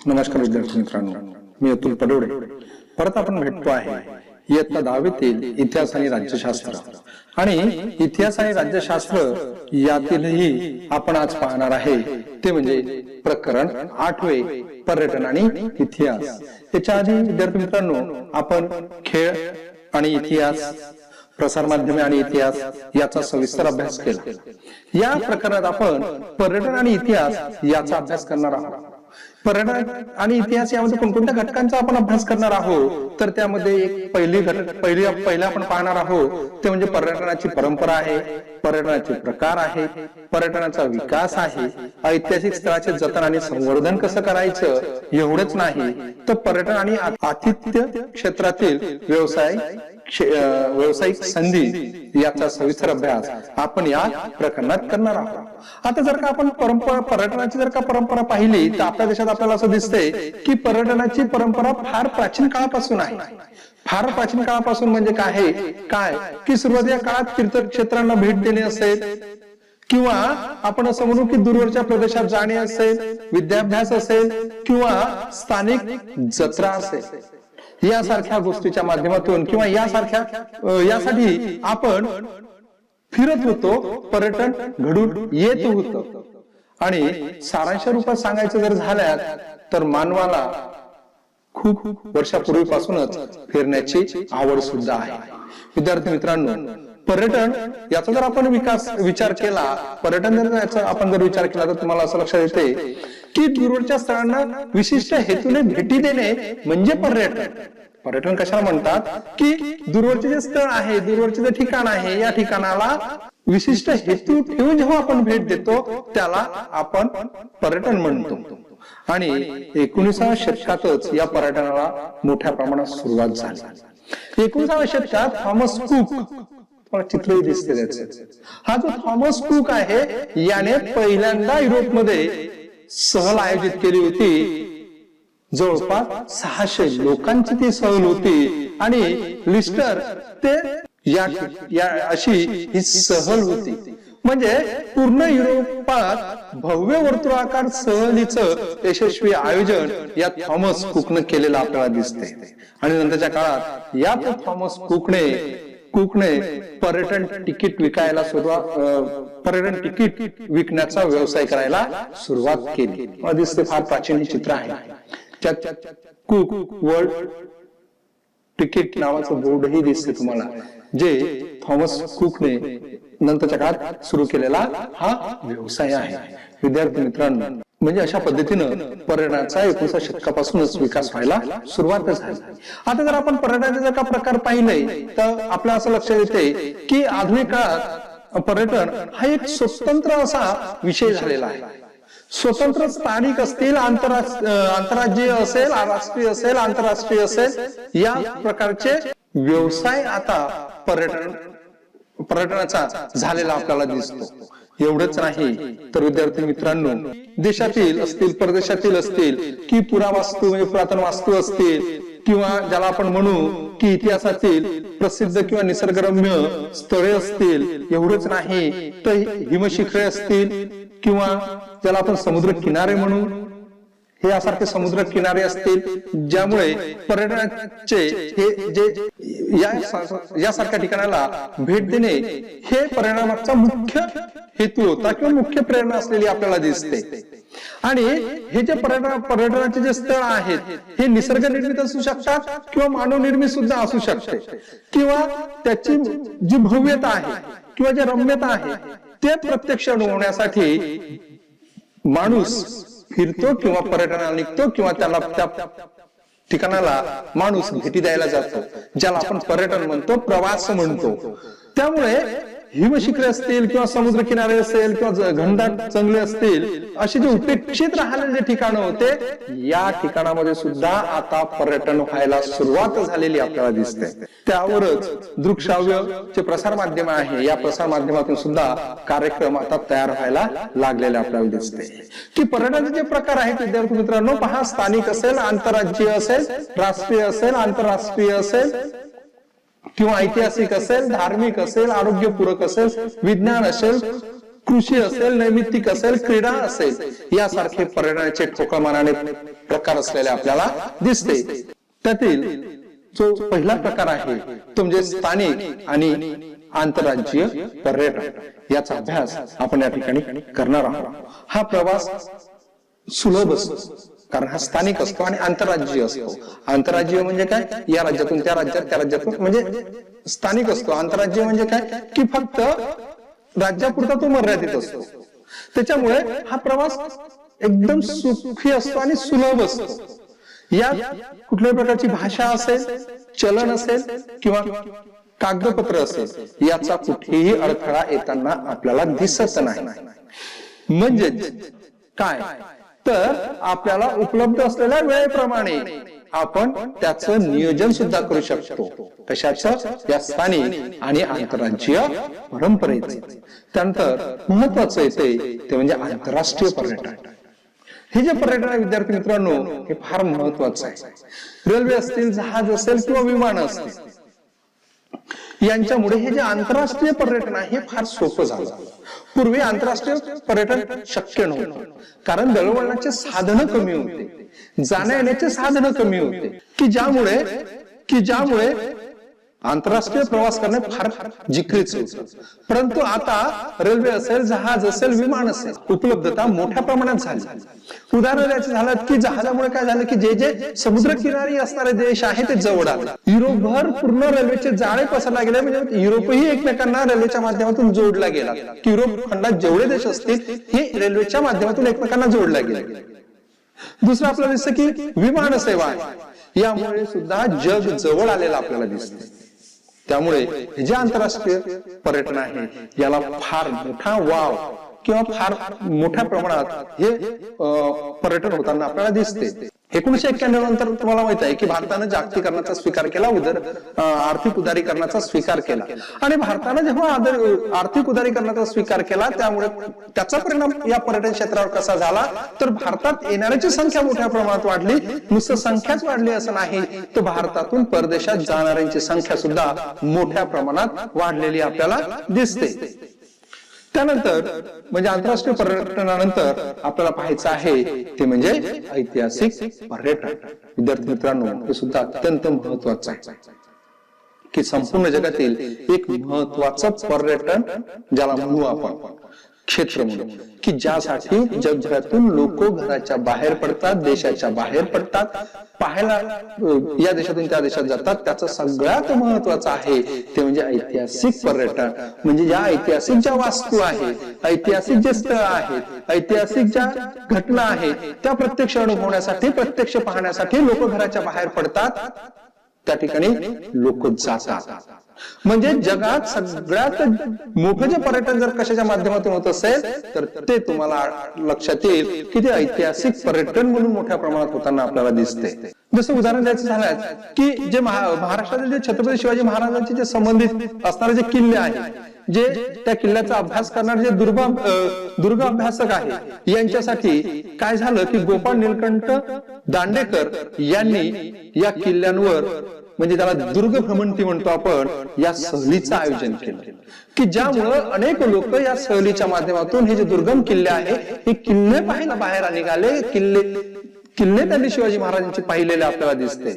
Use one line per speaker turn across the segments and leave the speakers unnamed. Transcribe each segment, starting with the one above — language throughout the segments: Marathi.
नमस्कार विद्यार्थी मित्रांनो, मी अतुल पडोडे. परत आपण भेटतो आहे इयत्ता 10वीतील इतिहास आणि राज्यशास्त्र. आणि इतिहास आणि राज्यशास्त्र यातीलही आपण आज पाहणार आहे ते म्हणजे प्रकरण 8वे पर्यटन आणि इतिहास. याच्या आधी विद्यार्थी मित्रांनो आपण खेळ आणि इतिहास, प्रसार माध्यमे आणि इतिहास याचा सविस्तर अभ्यास केला. या प्रकरणात आपण पर्यटन आणि इतिहास याचा अभ्यास करणार आहोत. पर्यटन आणि इतिहास यामध्ये कोणकोणत्या घटकांचा आपण अभ्यास करणार आहोत, तर त्यामध्ये एक पहिला आपण पाहणार आहोत ते म्हणजे पर्यटनाची परंपरा आहे, पर्यटनाचे प्रकार आहे, पर्यटनाचा विकास आहे, ऐतिहासिक स्थळाचे जतन आणि संवर्धन कसं करायचं. एवढंच नाही तर पर्यटन आणि आतिथ्य क्षेत्रातील व्यावसायिक संधी याचा सविस्तर अभ्यास आपण या प्रकरणात करणार आहोत. आता जर का आपण पर्यटनाची जर का परंपरा पाहिली तर आपल्या देशात आपल्याला असं दिसतंय की पर्यटनाची परंपरा फार प्राचीन काळापासून आहे. फार प्राचीन काळापासून म्हणजे काय की सुरुवातीच्या काळात तीर्थक्षेत्रांना भेट देणे असेल, किंवा आपण असं म्हणू की दूरवरच्या प्रदेशात जाणे असेल, विद्याभ्यास असेल, किंवा स्थानिक जत्रा असेल, यासारख्या गोष्टीच्या माध्यमातून किंवा यासाठी आपण फिरत होतो, पर्यटन घडून येत होतं. आणि सारांश रूपात सांगायचं जर झाल्यात तर मानवाला खूप वर्षापूर्वीपासूनच फिरण्याची आवड सुद्धा आहे. विद्यार्थी मित्रांनो, पर्यटन याचा जर आपण विचार केला, आपण जर विचार केला तर तुम्हाला असं लक्षात येते की दूरवरच्या स्थळांना विशिष्ट हेतूने भेटी देणे म्हणजे पर्यटन. पर्यटन कशाला म्हणतात की दूरवरचे जे स्थळ आहे, दूरवरचे जे ठिकाण आहे, या ठिकाणाला विशिष्ट हेतू ठेवून जेव्हा आपण भेट देतो त्याला आपण पर्यटन म्हणतो. आणि 19व्या शतकातच या पर्यटनाला मोठ्या प्रमाणात सुरुवात झाली. 19व्या शतकात थॉमस कुक, चित्रही दिसते त्याचे, हा जो थॉमस कुक आहे याने पहिल्यांदा युरोपमध्ये सहल आयोजित केली होती. जवळपास 600 लोकांची ती सहल होती आणि लिस्टर ते अशी ही सहल होती. म्हणजे पूर्ण युरोपात भव्य वर्तुळाकार सहलीचं यशस्वी आयोजन या थॉमस कुकने केलेलं आपल्याला दिसते. आणि नंतरच्या काळात या थॉमस कुकने पर्यटन तिकीट विकण्याचा व्यवसाय करायला सुरुवात केली. दिसते फार प्राचीन चित्र आहे. कुक वर्ल्ड तिकीट नावाचं बोर्डही दिसते तुम्हाला, जे थॉमस कुकने नंतरच्या काळात सुरू केलेला हा व्यवसाय आहे. विद्यार्थी मित्रांनो, म्हणजे अशा पद्धतीनं पर्यटनाचा 19व्या शतकापासूनच विकास व्हायला सुरुवात झाली. आता जर आपण पर्यटनाचे जर का प्रकार पाहिले तर आपल्याला असं लक्षात येते की आधुनिक काळात पर्यटन हा एक स्वतंत्र असा विषय झालेला आहे. स्वतंत्र स्थानिक असतील, आंतरराज्यीय असेल, राष्ट्रीय असेल, आंतरराष्ट्रीय असेल, या प्रकारचे व्यवसाय आता पर्यटनाचा झालेला आपल्याला दिसतो. एवढंच नाही तर विद्यार्थी मित्रांनो, देशातील असतील, परदेशातील असतील, की पुरावास्तू म्हणजे पुरातन वास्तू असतील, किंवा ज्याला आपण म्हणू की इतिहासातील प्रसिद्ध किंवा निसर्गरम्य स्थळे असतील, एवढंच नाही तर हिमशिखरे असतील, किंवा ज्याला आपण समुद्र किनारे म्हणू, हे यासारखे समुद्र किनारे असतील, ज्यामुळे पर्यटनाचे हे जे यासारख्या ठिकाणाला भेट देणे हे पर्यटनामागचा मुख्य हेतू होता किंवा मुख्य प्रेरणा असलेली आपल्याला दिसते. आणि हे जे पर्यटनाचे जे स्थळ आहेत हे निसर्ग निर्मित असू शकतात किंवा मानव निर्मित सुद्धा असू शकते, किंवा त्याची जी भव्यता आहे किंवा जे रम्यता आहे ते प्रत्यक्ष अनुभवण्यासाठी माणूस फिरतो किंवा पर्यटनाला निघतो, किंवा त्याला त्या ठिकाणाला माणूस भेटी द्यायला जातो, ज्याला आपण पर्यटन म्हणतो, प्रवास म्हणतो. त्यामुळे हिमशिखरे असतील किंवा समुद्र किनारे असेल किंवा घनदाट जंगले असतील, अशी जे उपेक्षित राहिलेले ठिकाण होते, या ठिकाणामध्ये सुद्धा आता पर्यटन व्हायला सुरुवात झालेली आपल्याला दिसते. त्यावरच दृकश्राव्य जे प्रसार माध्यम आहे, या प्रसार माध्यमातून सुद्धा कार्यक्रम आता तयार व्हायला लागलेले आपल्याला दिसते. की पर्यटनाचे जे प्रकार आहेत विद्यार्थी मित्रांनो पहा, स्थानिक असेल, आंतरराज्यीय असेल, राष्ट्रीय असेल, आंतरराष्ट्रीय असेल, किंवा ऐतिहासिक असेल, धार्मिक असेल, आरोग्यपूरक असेल, विज्ञान असेल, कृषी असेल, नैमित्तिक असेल, क्रीडा असेल, यासारखे पर्यटनाचे ठोकळमानाने प्रकार असलेले आपल्याला दिसते. त्यातील जो पहिला प्रकार आहे तो म्हणजे स्थानिक आणि आंतरराज्यीय पर्यटन. याचा अभ्यास आपण या ठिकाणी करणार आहोत. हा प्रवास सुलभ असतो कारण हा स्थानिक असतो आणि आंतरराज्यीय असतो. आंतरराज्यीय म्हणजे काय, या राज्यातून त्या राज्यात, त्या राज्यातून, म्हणजे स्थानिक असतो. आंतरराज्यीय म्हणजे काय की फक्त राज्यापुरता तो मर्यादित असतो. त्याच्यामुळे हा प्रवास एकदम सुखी असतो आणि सुलभ असतो. यात कुठल्याही प्रकारची भाषा असेल, चलन असेल किंवा कागदपत्र असेल, याचा कुठेही अडथळा येताना आपल्याला दिसत नाही. म्हणजेच काय तर आपल्याला उपलब्ध असलेल्या वेळेप्रमाणे आपण त्याचं नियोजन सुद्धा करू शकतो. कशाचं, या स्थानिक आणि आंतरराज्यीय परंपरेचे. त्यानंतर महत्वाचं येते ते म्हणजे आंतरराष्ट्रीय पर्यटन. हे जे पर्यटन आहे विद्यार्थी मित्रांनो, हे फार महत्वाचं आहे. रेल्वे असतील, जहाज असेल किंवा विमान असतील, यांच्यामुळे हे जे आंतरराष्ट्रीय पर्यटन आहे हे फार सोपं झालं. पूर्वी आंतरराष्ट्रीय पर्यटन शक्य नव्हतं कारण दळणवळणाचे साधनं कमी होते, जाण्या येण्याचे साधनं कमी होते, की ज्यामुळे आंतरराष्ट्रीय प्रवास करणे फार जिक्रीचं होतं. परंतु आता रेल्वे असेल, जहाज असेल, विमान असेल, उपलब्धता मोठ्या प्रमाणात झाली. उदाहरण द्यायचं झालं की जहाजामुळे काय झालं की जे जे समुद्र किनारी असणारे देश आहे ते जवळ आले. युरोपभर पूर्ण रेल्वेचे जाळे पसरला गेले, म्हणजे युरोपही एकमेकांना रेल्वेच्या माध्यमातून जोडला गेला. युरोप खंडात जेवढे देश असतील हे रेल्वेच्या माध्यमातून एकमेकांना जोडला गेले. दुसरं आपल्याला दिसतं की विमान सेवा आहे, यामुळे सुद्धा जग जवळ आलेलं आपल्याला दिसतं. त्यामुळे जे आंतरराष्ट्रीय पर्यटन आहे याला फार मोठा वाव किंवा फार मोठ्या प्रमाणात हे पर्यटन होताना आपल्याला दिसते. 1991 नंतर तुम्हाला माहित आहे की भारतानं जागतिकीकरणाचा स्वीकार केला, आर्थिक उदारीकरणाचा स्वीकार केला. आणि भारतानं जेव्हा आर्थिक उदारीकरणाचा स्वीकार केला त्यामुळे त्याचा परिणाम या पर्यटन क्षेत्रावर कसा झाला तर भारतात येणाऱ्याची संख्या मोठ्या प्रमाणात वाढली. नुसतं संख्याच वाढली असं नाही तर भारतातून परदेशात जाणाऱ्यांची संख्या सुद्धा मोठ्या प्रमाणात वाढलेली आपल्याला दिसते. त्यानंतर म्हणजे आंतरराष्ट्रीय पर्यटनानंतर आपल्याला पाहायचं आहे ते म्हणजे ऐतिहासिक पर्यटन. विद्यार्थी मित्रांनो, हे सुद्धा अत्यंत महत्वाचं आहे की संपूर्ण जगातील एक महत्वाचं पर्यटन ज्याला म्हणू आपण क्षेत्र म्हणून, की ज्यासाठी जगभरातून लोक घराच्या बाहेर पडतात, देशाच्या बाहेर पडतात, पाहायला या देशातून त्या देशात जातात. त्याचं सगळ्यात महत्वाचं आहे ते म्हणजे ऐतिहासिक पर्यटन. म्हणजे या ऐतिहासिक ज्या वास्तू आहेत, ऐतिहासिक जे स्थळ आहेत, ऐतिहासिक ज्या घटना आहेत त्या प्रत्यक्ष अनुभवण्यासाठी, प्रत्यक्ष पाहण्यासाठी लोक घराच्या बाहेर पडतात, त्या ठिकाणी लोक जातात. म्हणजे जगात सगळ्यात मोठं जे पर्यटन जर कशाच्या माध्यमातून होत असेल तर ते तुम्हाला लक्षात येईल की ते ऐतिहासिक पर्यटन म्हणून मोठ्या प्रमाणात होताना आपल्याला दिसते. जसं उदाहरण द्यायचं झालं की जे महाराष्ट्रातील जे छत्रपती शिवाजी महाराजांचे जे संबंधित असणारे जे किल्ले आहेत, जे त्या किल्ल्याचा अभ्यास करणारे जे दुर्ग अभ्यासक आहे, यांच्यासाठी काय झालं की गोपाळ नीलकंठ दांडेकर यांनी या किल्ल्यांवर म्हणजे त्याला दुर्ग भ्रमंती म्हणतो आपण, या सहलीचं आयोजन केलं की ज्यामुळं अनेक लोक या सहलीच्या माध्यमातून हे जे दुर्गम किल्ले आहे हे किल्ले पाहायला बाहेर निघाले. किल्ले त्यांनी शिवाजी महाराजांचे पाहिलेले आपल्याला दिसते.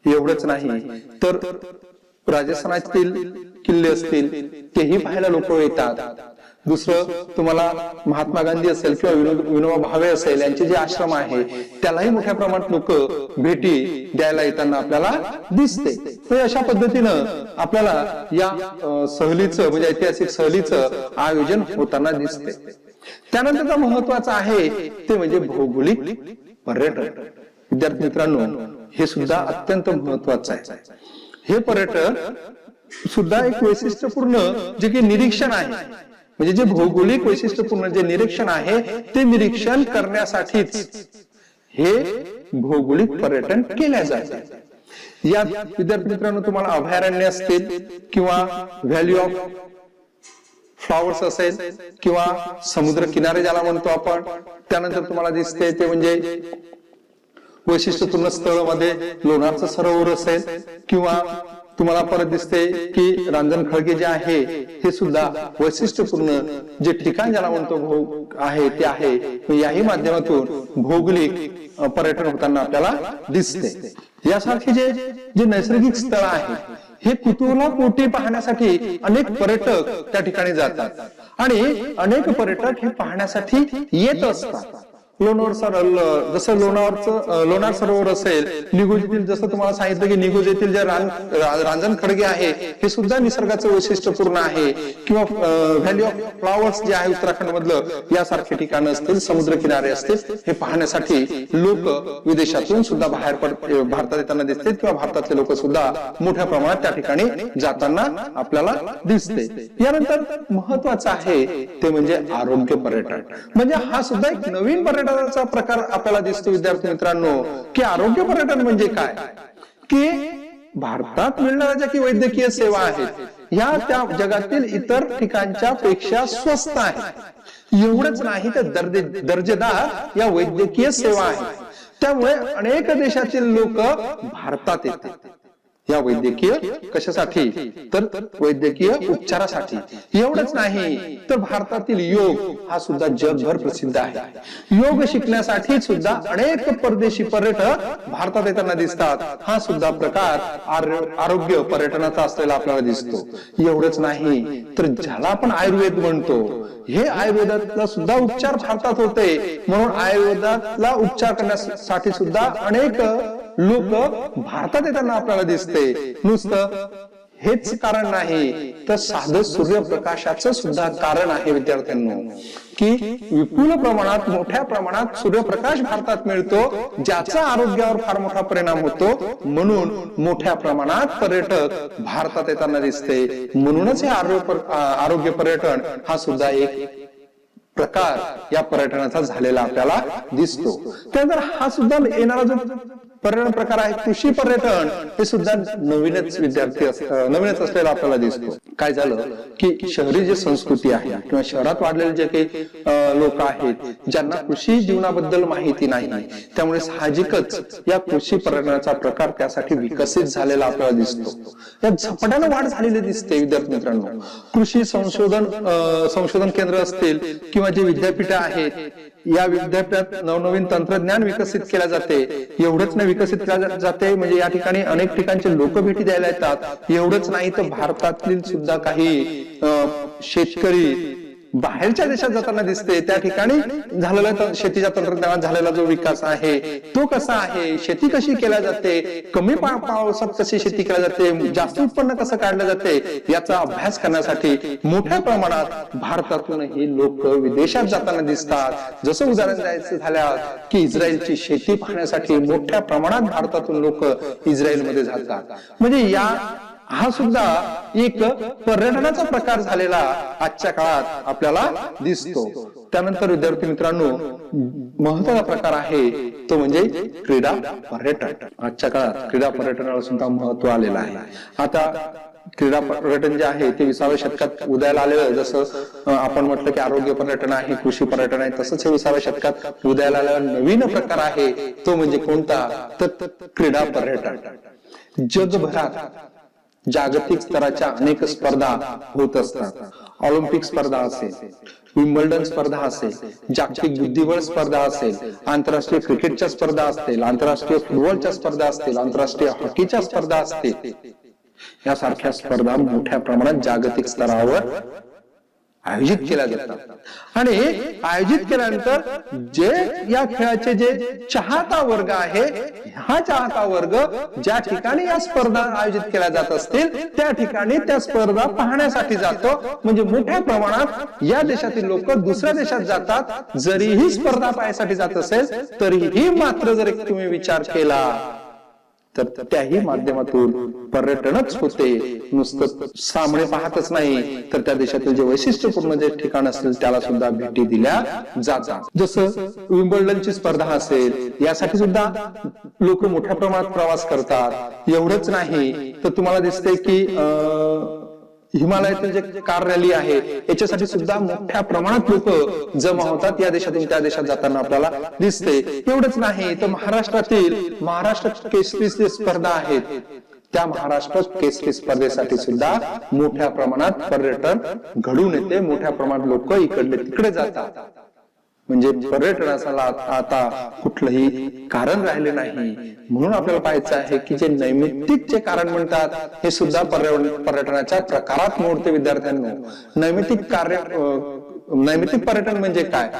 एवढंच नाही तर राजस्थानातील किल्ले असतील तेही पाहायला लोक येतात. दुसरं तुम्हाला महात्मा गांधी असेल किंवा विनोबा भावे असेल यांचे जे आश्रम आहे त्यालाही मोठ्या प्रमाणात लोक भेटी द्यायला येताना आपल्याला दिसते. तर अशा पद्धतीनं आपल्याला या सहलीचं म्हणजे ऐतिहासिक सहलीचं आयोजन होताना दिसते. त्यानंतरचा महत्वाचा आहे ते म्हणजे भौगोलिक पर्यटन. विद्यार्थी मित्रांनो, हे सुद्धा अत्यंत महत्वाचं आहे. हे पर्यटन सुद्धा एक वैशिष्ट्यपूर्ण जे की निरीक्षण आहे, म्हणजे जे भौगोलिक वैशिष्ट्यपूर्ण जे निरीक्षण आहे ते निरीक्षण करण्यासाठीच हे भौगोलिक पर्यटन केले जाते. या विद्यार्थी मित्रांनो, तुम्हाला अभयारण्य असतील किंवा व्हॅली ऑफ फ्लॉवर्स असेल किंवा समुद्र किनारे ज्याला म्हणतो आपण, त्यानंतर तुम्हाला दिसते ते म्हणजे वैशिष्ट्यपूर्ण स्थळ मध्ये लोणारचं सरोवर असेल किंवा तुम्हाला परत दिसते की रांजणखळगे जे आहे हे सुद्धा वैशिष्ट्यपूर्ण जे ठिकाण ज्याला म्हणतो आहे ते आहे. याही माध्यमातून भौगोलिक पर्यटन होताना आपल्याला दिसते. यासारखे जे नैसर्गिक स्थळ आहेत हे कुतूहलापोटी पाहण्यासाठी अनेक पर्यटक त्या ठिकाणी जातात आणि अनेक पर्यटक हे पाहण्यासाठी येत असतात. जसं लोणार सरोवर असेल, निगुज येथील जसं तुम्हाला सांगितलं की निगुज येथील जे रांजणखळगे आहे हे सुद्धा निसर्गाचं वैशिष्ट्यपूर्ण आहे. किंवा व्हॅली ऑफ फ्लॉवर्स जे आहे उत्तराखंड मधलं, यासारखे ठिकाण असतील, समुद्र किनारे असतील, हे पाहण्यासाठी लोक विदेशातून सुद्धा बाहेर भारतात येताना दिसतात किंवा भारतातले लोक सुद्धा मोठ्या प्रमाणात त्या ठिकाणी जाताना आपल्याला दिसते. यानंतर महत्वाचं आहे ते म्हणजे आरोग्य पर्यटन. म्हणजे हा सुद्धा एक नवीन पर्यटनाचा प्रकार आपल्याला दिसतो विद्यार्थी मित्रांनो, की आरोग्य पर्यटन म्हणजे काय, की भारतात मिळणाऱ्या ज्या काही वैद्यकीय सेवा आहेत या त्या जगातील इतर ठिकाणच्या पेक्षा स्वस्त आहेत. एवढंच नाही तर दर्जेदार या वैद्यकीय सेवा आहेत. त्यामुळे अनेक देशातील लोक भारतात येतात या वैद्यकीय कशासाठी, तर वैद्यकीय उपचारासाठी. एवढंच नाही तर भारतातील योग हा सुद्धा जगभर प्रसिद्ध आहे. योग शिकण्यासाठी सुद्धा अनेक परदेशी पर्यटक भारतात येताना दिसतात. हा सुद्धा प्रकार आरोग्य पर्यटनाचा असलेला आपल्याला दिसतो. एवढंच नाही तर ज्याला आपण आयुर्वेद म्हणतो, हे आयुर्वेदातला सुद्धा उपचार भारतात होते. म्हणून आयुर्वेदातला उपचार करण्यासाठी सुद्धा अनेक लोक भारतात येताना आपल्याला दिसते. नुसतं हेच कारण नाही तर साधं सूर्यप्रकाशाचं सुद्धा कारण आहे विद्यार्थ्यांनो, की विपुल प्रमाणात मोठ्या प्रमाणात सूर्यप्रकाश भारतात मिळतो, ज्याचा आरोग्यावर फार मोठा परिणाम होतो. म्हणून मोठ्या प्रमाणात पर्यटक भारतात येताना दिसते. म्हणूनच हे आरोग्य पर्यटन हा सुद्धा एक प्रकार या पर्यटनाचा झालेला आपल्याला दिसतो. त्यानंतर हा सुद्धा येणारा जो पर्यटन प्रकार आहे कृषी पर्यटन, हे सुद्धा नवीनच असलेला आपल्याला दिसतो. काय झालं की शहरी जे संस्कृती आहे किंवा शहरात वाढलेले जे काही लोक आहेत ज्यांना कृषी जीवनाबद्दल माहिती नाही, त्यामुळे साहजिकच या कृषी पर्यटनाचा प्रकार त्यासाठी विकसित झालेला आपल्याला दिसतो. यात झपाट्याने वाढ झालेली दिसते विद्यार्थी मित्रांनो. कृषी संशोधन केंद्र असतील किंवा जे विद्यापीठ आहेत, या विद्यापीठात नवनवीन तंत्रज्ञान विकसित केले जाते. एवढंच नाही विकसित केले जाते म्हणजे या ठिकाणी अनेक ठिकाणचे लोक भेटी द्यायला येतात. एवढंच नाही तर भारतातील सुद्धा काही शेतकरी बाहेरच्या देशात जाताना दिसते. त्या ठिकाणी झालेला शेतीच्या तंत्रज्ञानात झालेला जो विकास आहे तो कसा आहे, शेती कशी केल्या जाते, कमी पावसात कशी शेती केली जाते, जास्त उत्पन्न कसं काढलं जाते, याचा अभ्यास करण्यासाठी मोठ्या प्रमाणात भारतातून हे लोक विदेशात जाताना दिसतात. जसं उदाहरण द्यायचं झाल्यास की इस्रायलची शेती पाहण्यासाठी मोठ्या प्रमाणात भारतातून लोक इस्रायलमध्ये जातात. म्हणजे हा सुद्धा एक पर्यटनाचा प्रकार झालेला आजच्या काळात आपल्याला दिसतो. त्यानंतर विद्यार्थी मित्रांनो महत्त्वाचा प्रकार आहे तो म्हणजे क्रीडा पर्यटन. आजच्या काळात क्रीडा पर्यटनाला सुद्धा महत्व आलेलं आहे. आता क्रीडा पर्यटन जे आहे ते 20व्या शतकात उदयाला आलेलं. जसं आपण म्हटलं की आरोग्य पर्यटन आहे, कृषी पर्यटन आहे, तसंच हे 20व्या शतकात उदयाला आलेला नवीन प्रकार आहे तो म्हणजे कोणता, तर क्रीडा पर्यटन. जगभरात जागतिक स्तराच्या अनेक स्पर्धा होत असतात. ऑलिम्पिक स्पर्धा असेल, विम्बल्डन स्पर्धा असेल, जागतिक बुद्धिबळ स्पर्धा असेल, आंतरराष्ट्रीय क्रिकेटच्या स्पर्धा असतील, आंतरराष्ट्रीय फुटबॉलच्या स्पर्धा असतील, आंतरराष्ट्रीय हॉकीच्या स्पर्धा असतील. यासारख्या स्पर्धा मोठ्या प्रमाणात जागतिक स्तरावर आयोजित केल्या जातात आणि आयोजित केल्यानंतर जे या खेळाचे जे चाहता वर्ग आहे, हा चाहता वर्ग ज्या ठिकाणी या स्पर्धा आयोजित केल्या जात असतील त्या ठिकाणी त्या स्पर्धा पाहण्यासाठी जातो. म्हणजे मोठ्या प्रमाणात या देशातील लोक दुसऱ्या देशात जातात. जरीही स्पर्धा पाहण्यासाठी जात असेल तरीही मात्र जर तुम्ही विचार केला तर त्याही माध्यमातून पर्यटनच होते. नुसतं सामने पाहतच नाही तर त्या देशातील जे वैशिष्ट्यपूर्ण जे ठिकाण असतील त्याला सुद्धा भेटी दिल्या जातात. जसं विम्बल्डनची स्पर्धा असेल, यासाठी सुद्धा लोक मोठ्या प्रमाणात प्रवास करतात. एवढंच नाही तर तुम्हाला दिसते की हिमालयातील जे कार रॅली आहे याच्यासाठी सुद्धा मोठ्या प्रमाणात लोक जमा होतात. या देशातून त्या देशात जाताना आपल्याला दिसते. एवढंच नाही तर महाराष्ट्र केसरी स्पर्धा आहेत त्या महाराष्ट्र केसरी स्पर्धेसाठी सुद्धा मोठ्या प्रमाणात पर्यटन घडून येते, मोठ्या प्रमाणात लोक इकडले तिकडे जातात. म्हणजे पर्यटनाला आता कुठलंही कारण राहिले नाही. म्हणून आपल्याला पाहायचं आहे की जे नैमित्तिक जे कारण म्हणतात हे सुद्धा पर्यटनाच्या प्रकारात मोडते. विद्यार्थ्यांनो, नैमित्तिक पर्यटन म्हणजे काय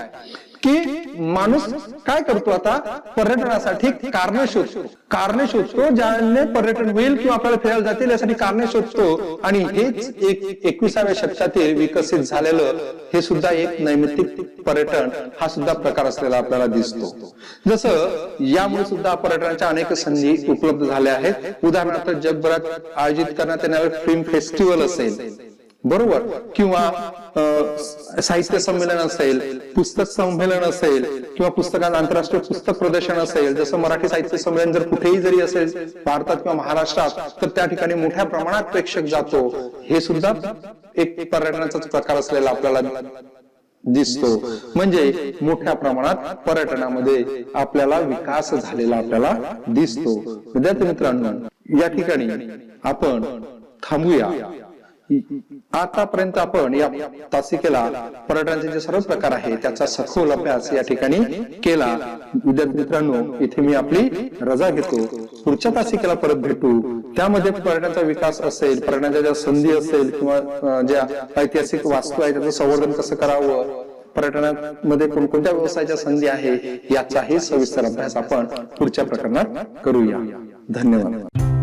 की माणूस काय करतो, आता पर्यटनासाठी कारणे शोधतो ज्याने पर्यटन होईल किंवा आपल्याला फिरायला जातील यासाठी कारणे शोधतो. आणि हेच एक 21व्या शतकातील विकसित झालेलं हे सुद्धा एक नैमित्तिक पर्यटन हा सुद्धा प्रकार असलेला आपल्याला दिसतो. जसं यामुळे सुद्धा पर्यटनाच्या अनेक संधी उपलब्ध झाल्या आहेत. उदाहरणार्थ जगभरात आयोजित करण्यात येणारे फिल्म फेस्टिवल असेल, बरोबर, किंवा साहित्य संमेलन असेल, पुस्तक संमेलन असेल, किंवा पुस्तकांचं आंतरराष्ट्रीय पुस्तक प्रदर्शन असेल. जसं मराठी साहित्य संमेलन जर कुठेही जरी असेल भारतात किंवा महाराष्ट्रात, तर त्या ठिकाणी मोठ्या प्रमाणात प्रेक्षक जातो. हे सुद्धा एक पर्यटनाचाच प्रकार असलेला आपल्याला दिसतो. म्हणजे मोठ्या प्रमाणात पर्यटनामध्ये आपल्याला विकास झालेला आपल्याला दिसतो. विद्यार्थी मित्रांनो, या ठिकाणी आपण थांबूया. आतापर्यंत आपण या तासिकेला पर्यटनाचे जे सर्व प्रकार आहे त्याचा सखोल अभ्यास या ठिकाणी केला. विद्यार्थी मित्रांनो, इथे मी आपली रजा घेतो. पुढच्या तासिकेला परत भेटू. त्यामध्ये पर्यटनाचा विकास असेल, पर्यटनाच्या ज्या संधी असेल, किंवा ज्या ऐतिहासिक वास्तू आहे त्याचं संवर्धन कसं करावं, पर्यटनामध्ये कोणकोणत्या व्यवसायाच्या संधी आहे याचाही सविस्तर अभ्यास आपण पुढच्या प्रकरणात करूया. धन्यवाद.